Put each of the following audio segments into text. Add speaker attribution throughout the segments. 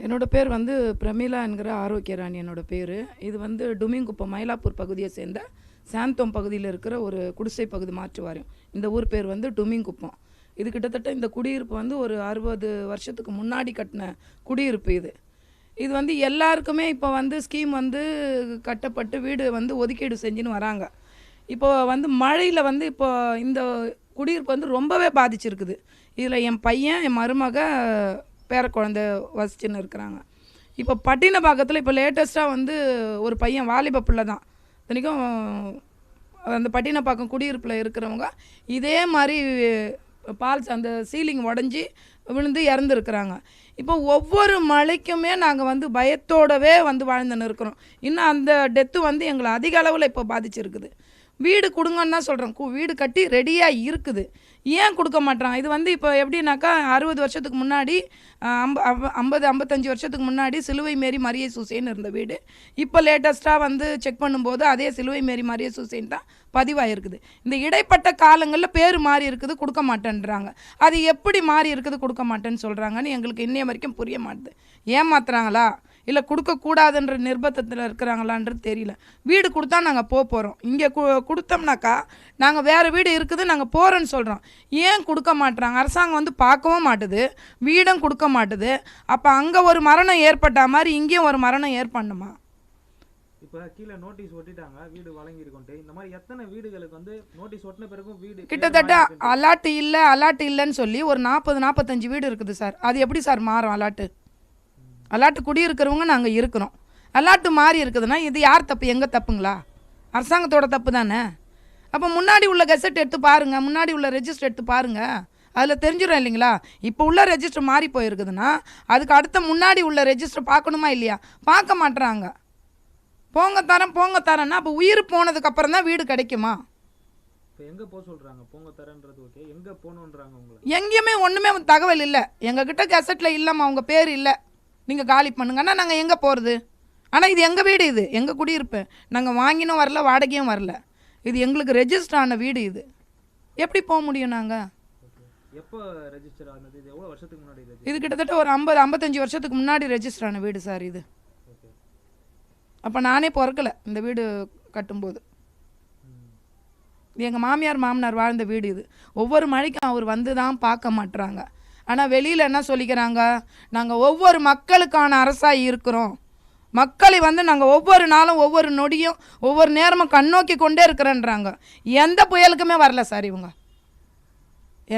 Speaker 1: என்னோட பேர் வந்து பிரமிளா என்கிற ஆரோக்கியராணி என்னோட பேர். இது வந்து டுமிங்குப்பம் மயிலாப்பூர் பகுதியை சேர்ந்த சாந்தோம் பகுதியில் இருக்கிற ஒரு குடிசை பகுதி மாற்று வாரியம். இந்த ஊர் பேர் வந்து டுமிங்குப்பம். இது கிட்டத்தட்ட இந்த குடியிருப்பு வந்து ஒரு 60 வருஷத்துக்கு முன்னாடி கட்டின குடியிருப்பு இது. இது வந்து எல்லாருக்குமே இப்போ வந்து ஸ்கீம் வந்து கட்டப்பட்டு வீடு வந்து ஒதுக்கீடு செஞ்சுன்னு வராங்க. இப்போ வந்து மழையில் வந்து இப்போ இந்த குடியிருப்பு வந்து ரொம்பவே பாதிச்சிருக்குது. இதில் என் பையன், என் மருமக, பேர குழந்தை வசிச்சுன்னு இருக்கிறாங்க. இப்போ பட்டினப்பாக்கத்தில் இப்போ லேட்டஸ்ட்டாக வந்து ஒரு பையன் வாலிப பிள்ளை தான், இத்தனைக்கும் அந்த பட்டினப்பாக்கம் குடியிருப்பில் இருக்கிறவங்க இதே மாதிரி பால்ஸ் அந்த சீலிங் உடஞ்சி விழுந்து இறந்துருக்குறாங்க. இப்போ ஒவ்வொரு மழைக்குமே நாங்கள் வந்து பயத்தோடவே வந்து வாழ்ந்துன்னு இருக்கிறோம். இன்னும் அந்த டெத்து வந்து எங்களை அதிக அளவில் இப்போ பாதிச்சிருக்குது. வீடு கொடுங்கன்னு தான் சொல்கிறோம். வீடு கட்டி ரெடியாக இருக்குது, ஏன் கொடுக்க மாட்டான்? இது வந்து இப்போ எப்படின்னாக்கா 60 வருஷத்துக்கு முன்னாடி 55 வருஷத்துக்கு முன்னாடி சிலுவை மேரி மரியை சூசைன்னு இருந்த வீடு. இப்போ லேட்டஸ்ட்டாக வந்து செக் பண்ணும்போது அதே சிலுவை மேரி மரியை சூசைன்னு தான் பதிவாயிருக்குது. இந்த இடைப்பட்ட காலங்களில் பேர் மாறி இருக்குது, கொடுக்க மாட்டேன்றாங்க. அது எப்படி மாறி இருக்குது கொடுக்க மாட்டேன்னு சொல்கிறாங்கன்னு எங்களுக்கு இன்னைய வரைக்கும் புரிய மாட்டுது. ஏமாத்துறாங்களா இல்லை கொடுக்கக்கூடாதுன்ற நிர்பந்தத்தில் இருக்கிறாங்களான்றது தெரியல. வீடு கொடுத்தா நாங்கள் போகிறோம், இங்கே கொடுத்தோம்னாக்கா நாங்கள் வேறு வீடு இருக்குது நாங்கள் போகிறோன்னு சொல்கிறோம். ஏன் கொடுக்க மாட்டுறாங்க? அரசாங்கம் வந்து பார்க்கவும் மாட்டுது, வீடும் கொடுக்க மாட்டுது. அப்போ அங்கே ஒரு மரணம் ஏற்பட்ட மாதிரி இங்கேயும் ஒரு மரணம் ஏற்படணுமா?
Speaker 2: இப்போ கீழே நோட்டீஸ் ஒட்டிட்டாங்க, வீடு வழங்கியிருக்கோன்ட்டு. இந்த மாதிரி எத்தனை வீடுகளுக்கு வந்து நோட்டீஸ் ஒட்டின பிறகும் வீடு
Speaker 1: கிட்டத்தட்ட அலாட்டு இல்லைன்னு சொல்லி ஒரு 40-45 வீடு இருக்குது சார். அது எப்படி சார் மாறும்? அலாட்டு குடியிருக்கிறவங்க நாங்கள் இருக்கிறோம், அலாட்டு மாறி இருக்குதுன்னா இது யார் தப்பு? எங்கள் தப்புங்களா? அரசாங்கத்தோட தப்பு தானே. அப்போ முன்னாடி உள்ள கெசட் எடுத்து பாருங்கள், முன்னாடி உள்ள ரெஜிஸ்டர் எடுத்து பாருங்கள், அதில் தெரிஞ்சிடும் இல்லைங்களா? இப்போ உள்ள ரெஜிஸ்டர் மாறி போயிருக்குதுன்னா அதுக்கு அடுத்த முன்னாடி உள்ள ரெஜிஸ்டர் பார்க்கணுமா இல்லையா? பார்க்க மாட்டுறாங்க. போங்க தரேன்னா அப்போ உயிர் போனதுக்கப்புறம் தான் வீடு கிடைக்குமா?
Speaker 2: எங்கே போக சொல்கிறாங்க? போங்க தரேன்றது ஓகே, எங்கே போகணுன்றாங்க உங்களை?
Speaker 1: எங்கேயுமே ஒன்றுமே தகவல் இல்லை. எங்ககிட்ட கெசட்டில் இல்லைம்மா, அவங்க பேர் இல்லை, நீங்கள் காலி பண்ணுங்கன்னா நாங்கள் எங்கே போகிறது? ஆனால் இது எங்கள் வீடு, இது எங்கள் குடியிருப்பு. நாங்கள் வாங்கினும் வரல, வாடகையும் வரல. இது எங்களுக்கு ரெஜிஸ்டர் ஆன வீடு. இது எப்படி போக முடியும்? நாங்கள்
Speaker 2: எப்போ ரெஜிஸ்டர் ஆனது? இது எவ்வளோ வருஷத்துக்கு முன்னாடி?
Speaker 1: இது கிட்டத்தட்ட ஒரு 50-55 வருஷத்துக்கு முன்னாடி ரெஜிஸ்டர் ஆன வீடு சார் இது. அப்போ நானே பிறக்கலை இந்த வீடு கட்டும்போது. இது எங்கள் மாமனார் வாழ்ந்த வீடு. இது ஒவ்வொரு மழைக்கும் அவர் வந்து தான் பார்க்க மாட்டுறாங்க. ஆனால் வெளியில் என்ன சொல்லிக்கிறாங்க? நாங்கள் ஒவ்வொரு மக்களுக்கான அரசாக இருக்கிறோம், மக்களை வந்து நாங்கள் ஒவ்வொரு நாளும் ஒவ்வொரு நொடியும் ஒவ்வொரு நேரமும் கண்ணோக்கி கொண்டே இருக்கிறேன்றாங்க. எந்த புயலுக்குமே வரல சார் இவங்க,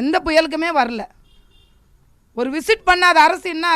Speaker 1: எந்த புயலுக்குமே வரல. ஒரு விசிட் பண்ணாத அரசு என்ன